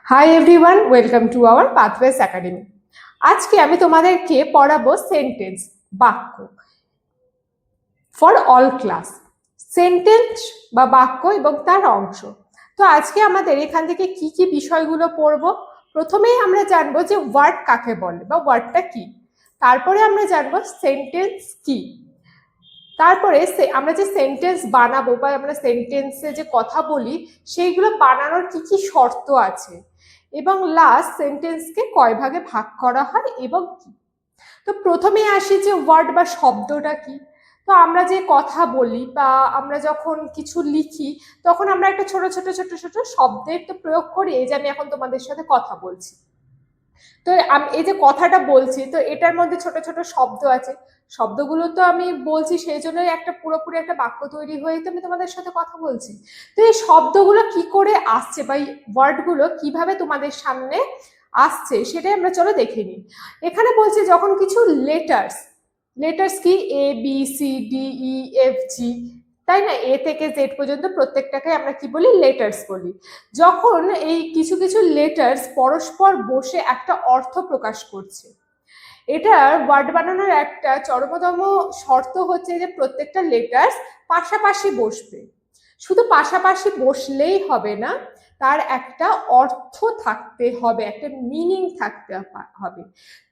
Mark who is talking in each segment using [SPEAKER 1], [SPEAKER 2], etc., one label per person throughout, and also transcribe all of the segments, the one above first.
[SPEAKER 1] Hi everyone, welcome to our pathways academy. আজকে আমি তোমাদেরকে পড়াবো সেন্টেন্স, বাক্য ফর অল ক্লাস। সেন্টেন্স বা বাক্য এবং তার অংশ। তো আজকে আমাদের এখান থেকে কি কি বিষয়গুলো পড়বো। প্রথমেই আমরা জানবো যে ওয়ার্ড কাকে বলে বা ওয়ার্ডটা কি। তারপরে আমরা জানবো সেন্টেন্স কি। তারপরে আমরা যে সেন্টেন্স বানাবো বা আমরা সেন্টেন্সে যে কথা বলি সেইগুলো বানানোর কি কি শর্ত আছে, এবং লাস্ট সেন্টেন্সকে কয় ভাগে ভাগ করা হয় এবং কি। তো প্রথমে আসি যে ওয়ার্ড বা শব্দটা কি। তো আমরা যে কথা বলি বা আমরা যখন কিছু লিখি তখন আমরা একটা ছোট ছোট ছোট ছোট শব্দের তো প্রয়োগ করি। এই যে আমি এখন তোমাদের সাথে কথা বলছি, তো আমি এই যে কথাটা বলছি, তো এটার মধ্যে ছোট ছোট শব্দ আছে। শব্দগুলো তো আমি বলছি, সেই জন্যই একটা পুরোপুরি একটা বাক্য তৈরি হয়ে তো আমি তোমাদের সাথে কথা বলছি। তো এই শব্দগুলো কি করে আসছে বা এই ওয়ার্ডগুলো কিভাবে তোমাদের সামনে আসছে সেটাই আমরা চলো দেখে নিই। এখানে বলছে যখন কিছু লেটার্স, লেটার্স কি A B C D E F G, তাই না, এ থেকে জেড পর্যন্ত প্রত্যেকটাকে আমরা কি বলি, লেটার্স বলি। যখন এই কিছু কিছু লেটার্স পরস্পর বসে একটা অর্থ প্রকাশ করছে, এটার ওয়ার্ড বানানোর একটা চরমতম শর্ত হচ্ছে যে প্রত্যেকটা লেটার্স পাশাপাশি বসবে। শুধু পাশাপাশি বসলেই হবে না, তার একটা অর্থ থাকতে হবে, একটা মিনিং থাকতে হবে,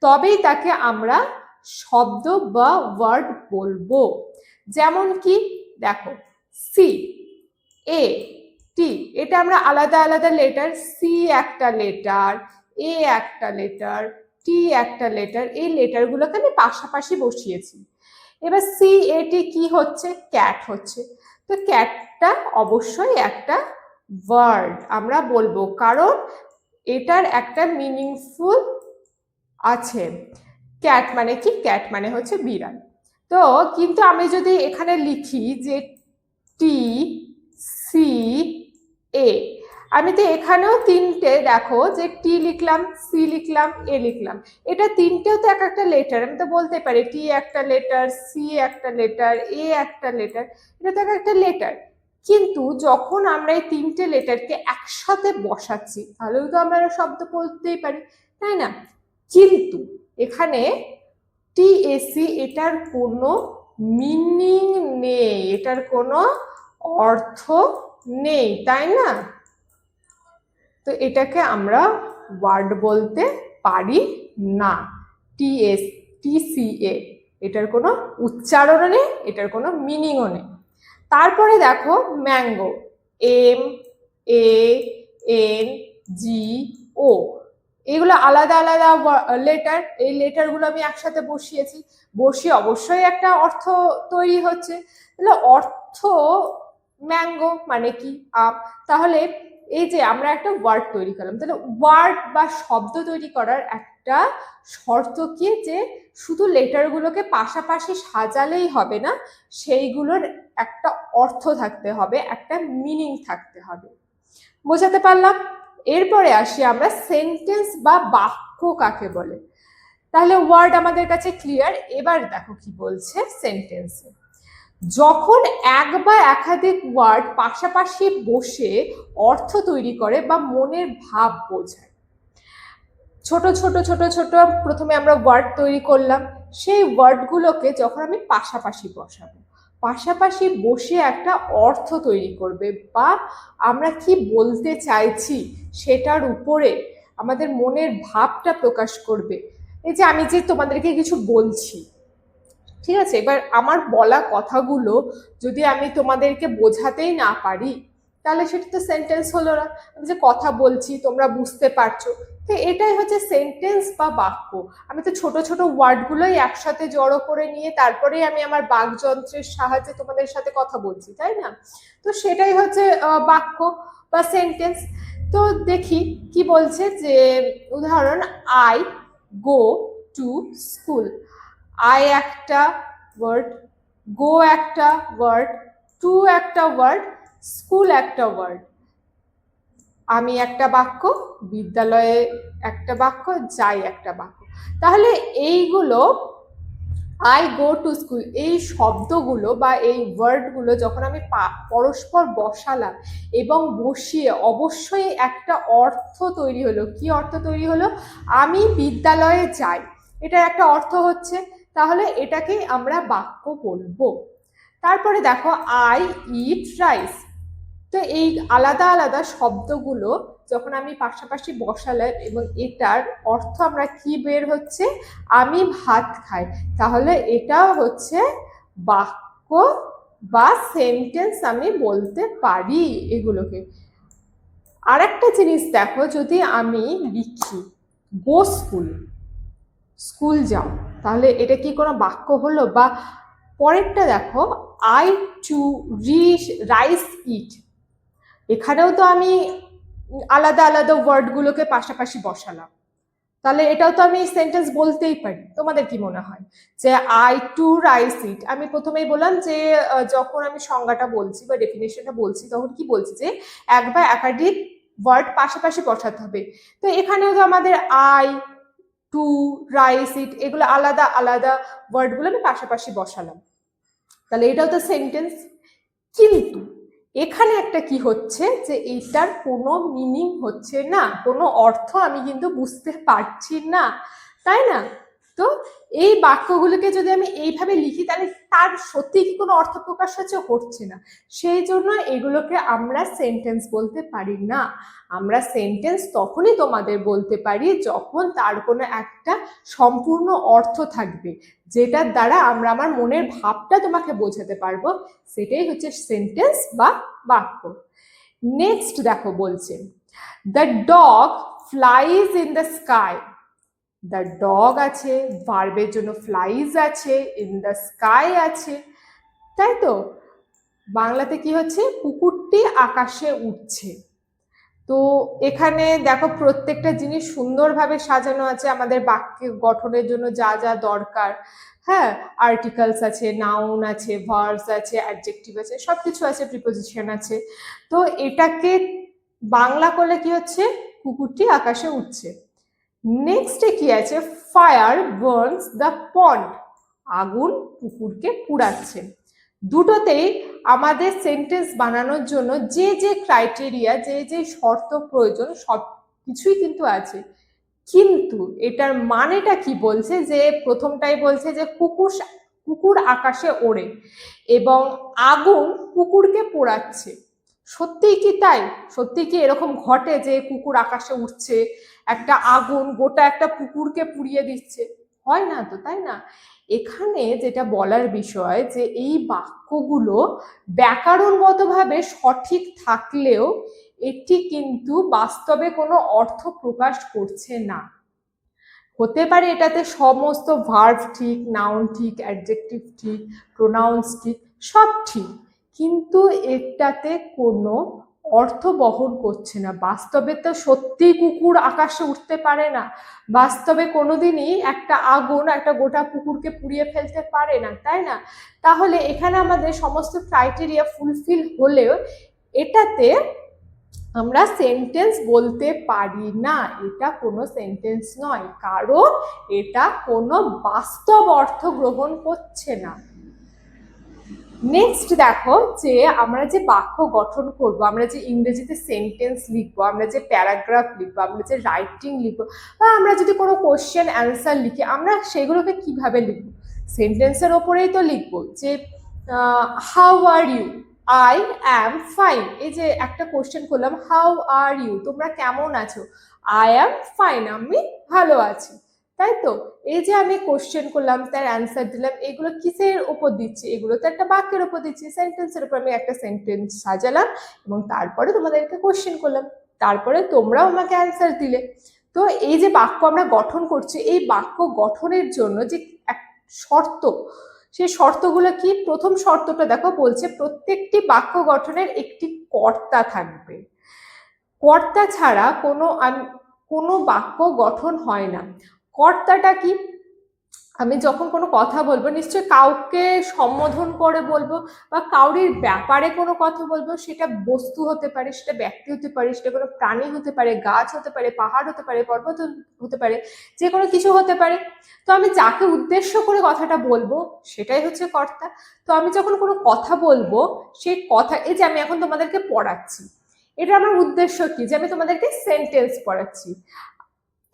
[SPEAKER 1] তবেই তাকে আমরা শব্দ বা ওয়ার্ড বলবো। যেমন কি দেখো, সি, এ, টি, এটা আমরা আলাদা আলাদা লেটার, সি একটা লেটার, এ একটা লেটার, টি একটা লেটার, এই লেটারগুলোকে আমি পাশাপাশি বসিয়েছি। এবার সি এ টি কি হচ্ছে, ক্যাট হচ্ছে। তো ক্যাটটা অবশ্যই একটা ওয়ার্ড আমরা বলবো, কারণ এটার একটা মিনিংফুল আছে। ক্যাট মানে কি, ক্যাট মানে হচ্ছে বিড়াল। তো কিন্তু আমি যদি এখানে লিখি যে টি সি এ, আমি তো এখানেও তিনটে, দেখো যে টি লিখলাম, সি লিখলাম, এ লিখলাম, এটা তিনটেও তো এক একটা লেটার। আমি তো বলতে পারি টি একটা লেটার, সি একটা লেটার, এ একটা লেটার, এটা তো এক একটা লেটার। কিন্তু যখন আমরা এই তিনটে লেটারকে একসাথে বসাচ্ছি তাহলেও তো আমরা শব্দ বলতেই পারি, তাই না। কিন্তু এখানে টিএসি, এটার কোনো মিনিং নেই, এটার কোনো অর্থ নেই, তাই না। তো এটাকে আমরা ওয়ার্ড বলতে পারি না। টিএস টিসিএ, এটার কোনো উচ্চারণও নেই, এটার কোনো মিনিংও নেই। তারপরে দেখো mango, M A N G O, এগুলো আলাদা আলাদা লেটার। এই লেটারগুলো আমি একসাথে বসিয়েছি, বসিয়ে অবশ্যই একটা অর্থ তৈরি হচ্ছে। তাহলে অর্থ, ম্যাঙ্গো মানে কি, আম। তাহলে এই যে আমরা একটা ওয়ার্ড তৈরি করলাম, তাহলে ওয়ার্ড বা শব্দ তৈরি করার একটা শর্ত কি, যে শুধু লেটারগুলোকে পাশাপাশি সাজালেই হবে না, সেইগুলোর একটা অর্থ থাকতে হবে, একটা মিনিং থাকতে হবে। বোঝাতে পারলাম। এরপরে আসি আমরা সেন্টেন্স বা বাক্য কাকে বলে। তাহলে ওয়ার্ড আমাদের কাছে ক্লিয়ার। এবার দেখো কি বলছে সেন্টেন্সে, যখন এক বা একাধিক ওয়ার্ড পাশাপাশি বসে অর্থ তৈরি করে বা মনের ভাব বোঝায়। ছোট ছোট ছোট ছোট প্রথমে আমরা ওয়ার্ড তৈরি করলাম, সেই ওয়ার্ডগুলোকে যখন আমি পাশাপাশি বসাবো, পাশাপাশি বসে একটা অর্থ তৈরি করবে, বা আমরা কি বলতে চাইছি সেটার উপরে আমাদের মনের ভাবটা প্রকাশ করবে। এই যে আমি যে তোমাদেরকে কিছু বলছি, ঠিক আছে, এবার আমার বলা কথাগুলো যদি আমি তোমাদেরকে বোঝাতেই না পারি, তাহলে সেটা তো সেন্টেন্স হলো না। আমি যে কথা বলছি তোমরা বুঝতে পারছো, তো এটাই হচ্ছে সেন্টেন্স বা বাক্য। আমি তো ছোট ছোট ওয়ার্ডগুলোই একসাথে জড়ো করে নিয়ে তারপরেই আমি আমার বাকযন্ত্রের সাহায্যে তোমাদের সাথে কথা বলছি, তাই না। তো সেটাই হচ্ছে বাক্য বা সেন্টেন্স। তো দেখি কি বলছে, যে উদাহরণ, I go to school. I একটা ওয়ার্ড, গো একটা ওয়ার্ড, টু একটা ওয়ার্ড, স্কুল একটা ওয়ার্ড। আমি একটা বাক্য, বিদ্যালয়ে একটা বাক্য, যাই একটা বাক্য। তাহলে এইগুলো আই গো টু স্কুল, এই শব্দগুলো বা এই ওয়ার্ডগুলো যখন আমি পরস্পর বসালাম এবং বসিয়ে অবশ্যই একটা অর্থ তৈরি হলো। কি অর্থ তৈরি হলো? আমি বিদ্যালয়ে যাই, এটা একটা অর্থ হচ্ছে, তাহলে এটাকেই আমরা বাক্য বলবো। তারপরে দেখো আই ইট রাইস, তো এই আলাদা আলাদা শব্দগুলো যখন আমি পাশাপাশি বসালাম এবং এটার অর্থ আমরা কি বের হচ্ছে, আমি ভাত খাই, তাহলে এটাও হচ্ছে বাক্য বা সেন্টেন্স আমি বলতে পারি এগুলোকে। আর একটা জিনিস দেখো, যদি আমি লিখি গো স্কুল, স্কুল যাও, তাহলে এটা কি কোনো বাক্য হলো? বা পরেরটা দেখো আই টু রাইস ইট, এখানেও তো আমি আলাদা আলাদা ওয়ার্ডগুলোকে পাশাপাশি বসালাম, তাহলে এটাও তো আমি সেন্টেন্স বলতেই পারি। তোমাদের কি মনে হয় যে আই টু রাইস ইট, আমি প্রথমেই বললাম যে যখন আমি সংজ্ঞাটা বলছি বা ডেফিনেশনটা বলছি তখন কি বলছি যে এক বা একাধিক ওয়ার্ড পাশাপাশি বসাতে হবে। তো এখানেও তো আমাদের আই টু রাইস ইট, এগুলো আলাদা আলাদা ওয়ার্ডগুলো আমি পাশাপাশি বসালাম, তাহলে এটাও তো সেন্টেন্স। কিন্তু এখানে একটা কি হচ্ছে যে এইটার কোনো মিনিং হচ্ছে না, কোনো অর্থ আমি কিন্তু বুঝতে পারছি না, তাই না? তো এই বাক্যগুলোকে যদি আমি এইভাবে লিখি তাহলে তার সত্যি কি কোনো অর্থ প্রকাশ হচ্ছে না, সেই জন্য এগুলোকে আমরা সেন্টেন্স বলতে পারি না। আমরা সেন্টেন্স তখনই তোমাদের বলতে পারি যখন তার কোনো একটা সম্পূর্ণ অর্থ থাকবে, যেটার দ্বারা আমরা আমার মনের ভাবটা তোমাকে বোঝাতে পারবো, সেটাই হচ্ছে সেন্টেন্স বা বাক্য। নেক্সট দেখো বলছে the dog flies in the sky, the dog আছে, ভার্বের জন্য ফ্লাইজ আছে, ইন দ্য স্কাই আছে, তাই তো? বাংলাতে কি হচ্ছে? কুকুরটি আকাশে উঠছে। তো এখানে দেখো প্রত্যেকটা জিনিস সুন্দরভাবে সাজানো আছে আমাদের বাক্য গঠনের জন্য যা যা দরকার। হ্যাঁ, আর্টিকেলস আছে, নাউন আছে, ভার্বস আছে, অ্যাডজেক্টিভ আছে, সবকিছু আছে, প্রিপোজিশন আছে। তো এটাকে বাংলা করলে কি হচ্ছে? কুকুরটি আকাশে উঠছে। নেক্সটে কি আছে? ফায়ার বার্নস দ্য পন্ড, আগুন পুকুরকে পুড়াচ্ছে। দুটোতেই আমাদের সেন্টেন্স বানানোর জন্য যে যে ক্রাইটেরিয়া, যে যে শর্ত প্রয়োজন সব কিছুই কিন্তু আছে। কিন্তু এটার মানেটা কি বলছে? যে প্রথমটাই বলছে যে কুকুর আকাশে ওড়ে এবং আগুন কুকুরকে পোড়াচ্ছে। সত্যিই কি তাই? সত্যি কি এরকম ঘটে যে কুকুর আকাশে উঠছে, একটা আগুন গোটা একটা পুকুরকে পুড়িয়ে দিচ্ছে? হয় না তো, তাই না? এখানে যেটা বলার বিষয় যে এই বাক্যগুলো ব্যাকরণগতভাবে সঠিক থাকলেও এটি কিন্তু বাস্তবে কোনো অর্থ প্রকাশ করছে না। হতে পারে এটাতে সমস্ত ভার্ব ঠিক, নাউন ঠিক, অ্যাডজেক্টিভ ঠিক, প্রোনাউন্স ঠিক, সব ঠিক, কিন্তু এটাতে কোনো অর্থ বহন করছে না। বাস্তবে তো সত্যি কুকুর আকাশে উঠতে পারে না, বাস্তবে কোনোদিনই একটা আগুন একটা গোটা কুকুরকে পুড়িয়ে ফেলতে পারে না, তাই না? তাহলে এখানে আমাদের সমস্ত ক্রাইটেরিয়া ফুলফিল হলেও এটাতে আমরা সেন্টেন্স বলতে পারি না, এটা কোনো সেন্টেন্স নয়, কারণ এটা কোনো বাস্তব অর্থ গ্রহণ করছে না। নেক্সট দেখো যে আমরা যে বাক্য গঠন করব, আমরা যে ইংরেজিতে সেন্টেন্স লিখবো, আমরা যে প্যারাগ্রাফ লিখবো, আমরা যে রাইটিং লিখবো, বা আমরা যদি কোনো কোশ্চেন অ্যান্সার লিখি, আমরা সেগুলোকে কিভাবে লিখবো? সেন্টেন্সের ওপরেই তো লিখবো যে how are you, I am fine. এই যে একটা কোশ্চেন করলাম, হাউ আর ইউ, তোমরা কেমন আছো? আই অ্যাম ফাইন, আমি ভালো আছি, তাই তো? এই যে আমি কোশ্চেন করলাম, তার অ্যান্সার দিলাম, এগুলো কিসের উপর দিচ্ছি? এগুলো তো একটা বাক্যের উপর দিচ্ছি, সেন্টেন্সের উপর আমি একটা সেন্টেন্স সাজালাম এবং তারপরে তোমাদেরকে কোশ্চেন করলাম, তারপরে তোমরাও আমাকে অ্যান্সার দিলে। তো এই যে বাক্য আমরা গঠন করছি, এই বাক্য গঠনের জন্য যে এক শর্ত, সেই শর্তগুলো কি? প্রথম শর্তটা দেখো বলছে প্রত্যেকটি বাক্য গঠনের একটি কর্তা থাকবে। কর্তা ছাড়া কোনো বাক্য গঠন হয় না। কর্তাটা কি? আমি যখন কোনো কথা বলবো নিশ্চয়ই কাউকে সম্বোধন করে বলবো, বা কাউরির ব্যাপারে কোনো কথা বলবো, সেটা বস্তু হতে পারে, সেটা ব্যক্তি হতে পারে, সেটা কোনো প্রাণী হতে পারে, গাছ হতে পারে, পাহাড় হতে পারে, পর্বত হতে পারে, যে কোনো কিছু হতে পারে। তো আমি যাকে উদ্দেশ্য করে কথাটা বলবো সেটাই হচ্ছে কর্তা। তো আমি যখন কোনো কথা বলবো, সেই কথা, এই যে আমি এখন তোমাদেরকে পড়াচ্ছি, এটা আমার উদ্দেশ্য কি, যে আমি তোমাদেরকে সেন্টেন্স পড়াচ্ছি,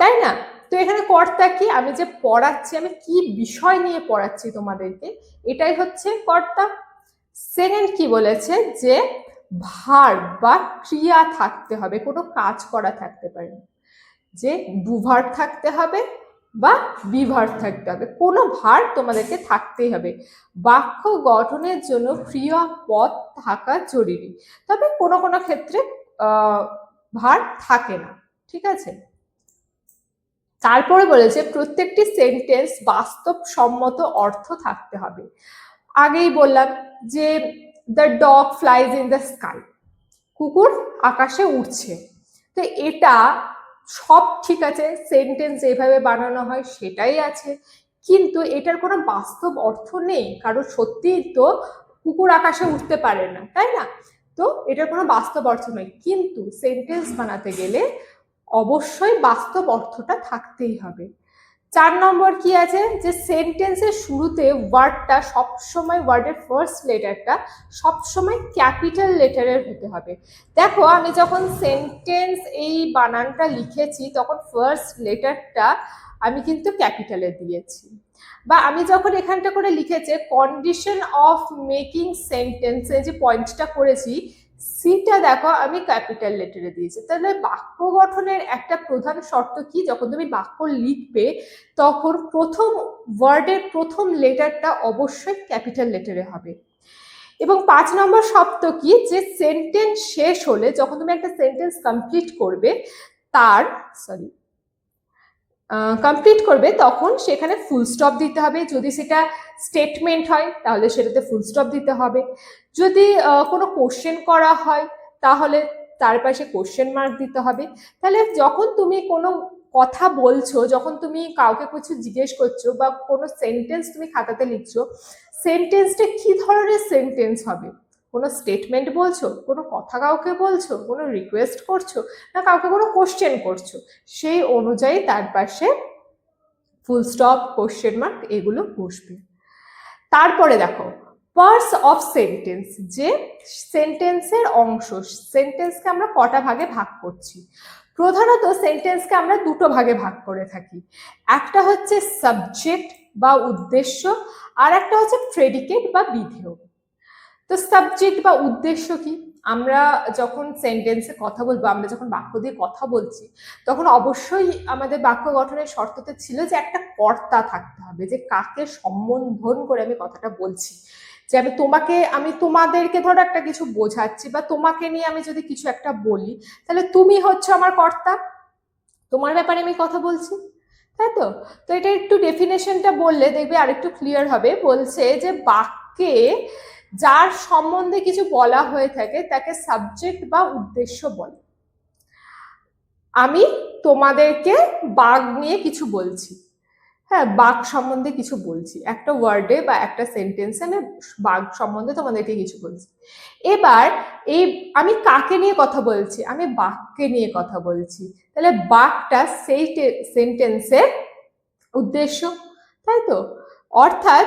[SPEAKER 1] তাই না? তো এখানে কর্তা কি, আমি যে পড়াচ্ছি, আমি কি বিষয় নিয়ে পড়াচ্ছি তোমাদেরকে, এটাই হচ্ছে কর্তা। সেকেন্ড কি বলেছে, যে ভার্ব বা ক্রিয়া থাকতে হবে, কোনো কাজ করা থাকতে পারে, যে ডু ভার্ব থাকতে হবে বা বি ভার্ব থাকতে হবে, কোনো ভার্ব তোমাদেরকে থাকতেই হবে। বাক্য গঠনের জন্য ক্রিয়াপদ থাকা জরুরি, তবে কোনো কোনো ক্ষেত্রে ভার্ব থাকে না, ঠিক আছে। তারপরে বলেছে প্রত্যেকটি সেন্টেন্স বাস্তবসম্মত অর্থ থাকতে হবে। আগেই বললাম যে the dog flies in the sky, কুকুর আকাশে উড়ছে। তো এটা সব ঠিক আছে, সেন্টেন্স যেভাবে বানানো হয় সেটাই আছে, কিন্তু এটার কোনো বাস্তব অর্থ নেই, কারণ সত্যিই তো কুকুর আকাশে উঠতে পারে না, তাই না? তো এটার কোনো বাস্তব অর্থ নেই, কিন্তু সেন্টেন্স বানাতে গেলে অবশ্যই বাস্তব অর্থটা থাকতেই হবে। 4 নম্বর কি আছে, যে সেন্টেন্সের শুরুতে ওয়ার্ডটা সবসময়, ওয়ার্ডের ফার্স্ট লেটারটা সবসময় ক্যাপিটাল লেটারের হতে হবে। দেখো আমি যখন সেন্টেন্স এই বানানটা লিখেছি তখন ফার্স্ট লেটারটা আমি কিন্তু ক্যাপিটালে দিয়েছি, বা আমি যখন এখানটা করে লিখেছে কন্ডিশন অফ মেকিং সেন্টেন্স, যে পয়েন্টটা করেছি সিটা দেখো আমি ক্যাপিটাল লেটারে দিয়েছি। তাহলে বাক্য গঠনের একটা প্রধান শর্ত কি, যখন তুমি বাক্য লিখবে তখন প্রথম ওয়ার্ডের প্রথম লেটারটা অবশ্যই ক্যাপিটাল লেটারে হবে। এবং 5 নম্বর শর্ত কি, যে সেন্টেন্স শেষ হলে, যখন তুমি একটা সেন্টেন্স কমপ্লিট করবে তখন সেখানে ফুল স্টপ দিতে হবে। যদি সেটা স্টেটমেন্ট হয় তাহলে সেটাতে ফুল স্টপ দিতে হবে। যদি কোনো কোশ্চেন করা হয় তাহলে তার পাশে কোশ্চেন মার্ক দিতে হবে। তাহলে যখন তুমি কোনো কথা বলছো, যখন তুমি কাউকে কিছু জিজ্ঞেস করছো, বা কোনো সেন্টেন্স তুমি খাতাতে লিখছো, সেন্টেন্সটা কি ধরনের সেন্টেন্স হবে, কোনো স্টেটমেন্ট বলছো, কোনো কথা কাউকে বলছো, কোনো রিকোয়েস্ট করছো, না কাউকে কোনো কোশ্চেন করছো, সেই অনুযায়ী তার পাশে ফুল স্টপ, কোশ্চেন মার্ক এগুলো বসবে। তারপরে দেখো পার্টস অফ সেন্টেন্স, যে সেন্টেন্সের অংশ, সেন্টেন্সকে আমরা কটা ভাগে ভাগ করছি। প্রধানত সেন্টেন্সকে আমরা দুটো ভাগে ভাগ করে থাকি, একটা হচ্ছে সাবজেক্ট বা উদ্দেশ্য, আর একটা হচ্ছে প্রেডিকেট বা বিধেয়। তো সাবজেক্ট বা উদ্দেশ্য কি, আমরা যখন সেন্টেন্সে কথা বলবো, আমরা যখন বাক্য দিয়ে কথা বলছি, তখন অবশ্যই আমাদের বাক্য গঠনের শর্ততে ছিল যে একটা কর্তা থাকতে হবে, যে কাকে সম্বোধন করে আমি কথাটা বলছি। যে আমি তোমাদেরকে ধরো একটা কিছু বোঝাচ্ছি, বা তোমাকে নিয়ে আমি যদি কিছু একটা বলি, তাহলে তুমি হচ্ছে আমার কর্তা, তোমার ব্যাপারে আমি কথা বলছি, তাই তো? তো এটা একটু ডেফিনেশনটা বললে দেখবে আরেকটু ক্লিয়ার হবে। বলছে যে বাক্যে যার সম্বন্ধে কিছু বলা হয়ে থাকে তাকে সাবজেক্ট বা উদ্দেশ্য বলে। আমি তোমাদেরকে বাঘ নিয়ে কিছু বলছি, হ্যাঁ, বাঘ সম্বন্ধে কিছু বলছি, একটা ওয়ার্ডে বা একটা সেন্টেন্সে আমি বাঘ সম্বন্ধে তোমাদেরকে কিছু বলছি। এবার এই আমি কাকে নিয়ে কথা বলছি, আমি বাঘকে নিয়ে কথা বলছি, তাহলে বাঘটা সেই সেন্টেন্সের উদ্দেশ্য, তাই তো? অর্থাৎ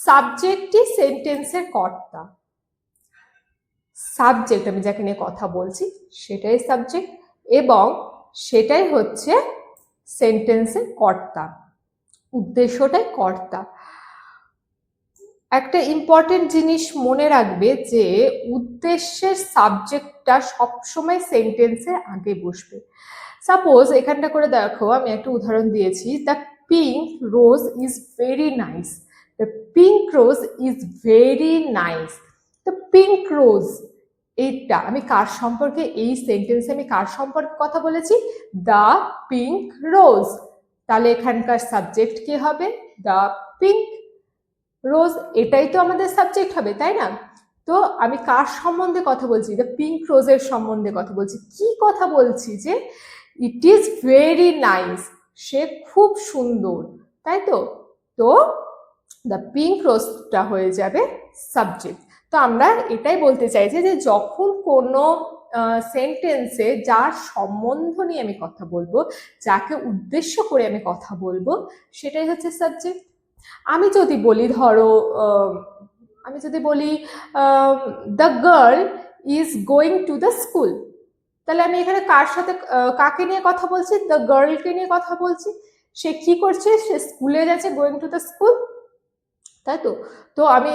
[SPEAKER 1] সাবজেক্টই সেন্টেন্সের কর্তা, সাবজেক্ট আমি যাকে নিয়ে কথা বলছি সেটাই সাবজেক্ট, এবং সেটাই হচ্ছে সেন্টেন্সের কর্তা, উদ্দেশ্যটাই কর্তা। একটা ইম্পর্টেন্ট জিনিস মনে রাখবে, যে উদ্দেশ্যের সাবজেক্টটা সবসময় সেন্টেন্সের আগে বসবে। সাপোজ এখানটা করে দেখো, আমি একটা উদাহরণ দিয়েছি, the pink rose is very nice, the pink rose is very nice. The pink রোজ, এইটা আমি কার সম্পর্কে, এই সেন্টেন্সে আমি কার সম্পর্কে কথা বলেছি, দ্য পিঙ্ক রোজ, তাহলে এখানকার সাবজেক্ট কি হবে, দ্য পিঙ্ক রোজ, এটাই তো আমাদের সাবজেক্ট হবে, তাই না? তো আমি কার সম্বন্ধে কথা বলছি, দ্য পিঙ্ক রোজের সম্বন্ধে কথা বলছি। কি কথা বলছি, যে ইট ইজ ভেরি নাইস, সে খুব সুন্দর, তাই তো? তো দ্য পিঙ্ক রোজটা হয়ে যাবে সাবজেক্ট। তো আমরা এটাই বলতে চাইছি যে যখন কোনো সেন্টেন্সে যার সম্বন্ধ নিয়ে আমি কথা বলবো, যাকে উদ্দেশ্য করে আমি কথা বলবো, সেটাই হচ্ছে সাবজেক্ট। আমি যদি বলি ধরো the girl is going to the school, তাহলে আমি এখানে কার সাথে কাকে নিয়ে কথা বলছি? দ্য গার্লকে নিয়ে কথা বলছি। সে কি করছে? সে স্কুলে যাচ্ছে, গোয়িং টু দ্য স্কুল, তাই তো? তো আমি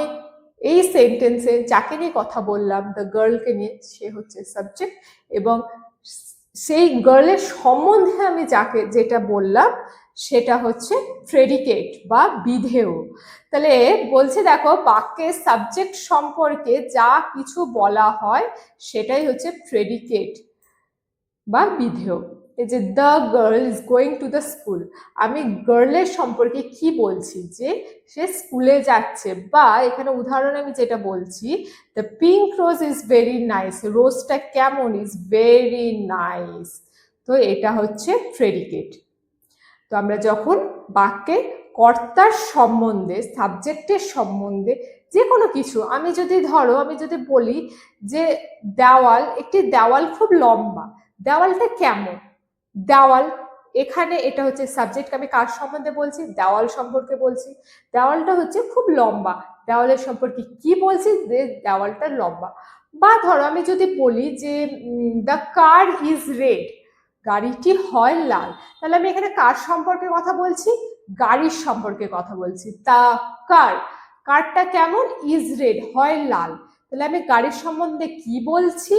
[SPEAKER 1] এই সেন্টেন্সে যাকে নিয়ে কথা বললাম, দ্য গার্লকে নিয়ে, সে হচ্ছে সাবজেক্ট, এবং সেই গার্লের সম্বন্ধে আমি যেটা বললাম সেটা হচ্ছে প্রেডিকেট বা বিধেয়। তাহলে বলছে দেখো, বাক্যের সাবজেক্ট সম্পর্কে যা কিছু বলা হয় সেটাই হচ্ছে প্রেডিকেট বা বিধেয়। এই যে the girl is going to the school, আমি গার্লের সম্পর্কে কি বলছি? যে সে স্কুলে যাচ্ছে। বা এখানে উদাহরণে আমি যেটা বলছি, the pink rose is very nice, রোজটা কেমন? Is very nice. তো এটা হচ্ছে প্রেডিকেট। তো আমরা যখন বাক্যে কর্তার সম্বন্ধে, সাবজেক্টের সম্বন্ধে যে কোনো কিছু, আমি যদি বলি যে একটি দেওয়াল খুব লম্বা, দেওয়ালটা কেমন? দেওয়াল, এখানে এটা হচ্ছে সাবজেক্ট। আমি কার সম্বন্ধে বলছি? দেওয়াল সম্পর্কে বলছি। দেওয়ালটা হচ্ছে খুব লম্বা, দেওয়ালের সম্পর্কে কি বলছি? যে দেওয়ালটা লম্বা। বা ধরো আমি যদি বলি যে দ্য কার ইজ রেড, গাড়িটি হয় লাল, তাহলে আমি এখানে কার সম্পর্কে কথা বলছি? গাড়ির সম্পর্কে কথা বলছি। তা কারটা কেমন? ইজ রেড, হয় লাল। তাহলে আমি গাড়ির সম্বন্ধে কি বলছি?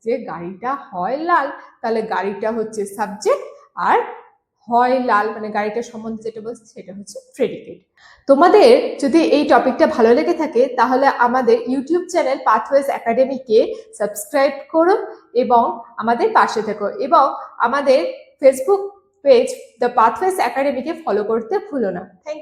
[SPEAKER 1] যে গাড়িটা হয় লাল। তাহলে গাড়িটা হচ্ছে সাবজেক্ট, আর হয় লাল মানে গাড়িটার সম্বন্ধে যেটা বলছি সেটা হচ্ছে প্রেডিকেট। তোমাদের যদি এই টপিকটা ভালো লেগে থাকে তাহলে আমাদের ইউটিউব চ্যানেল পাথওয়েজ একাডেমিকে সাবস্ক্রাইব করো এবং আমাদের পাশে থেকো, এবং আমাদের ফেসবুক পেজ দ্য পাথওয়েজ একাডেমিকে ফলো করতে ভুলো না। থ্যাংক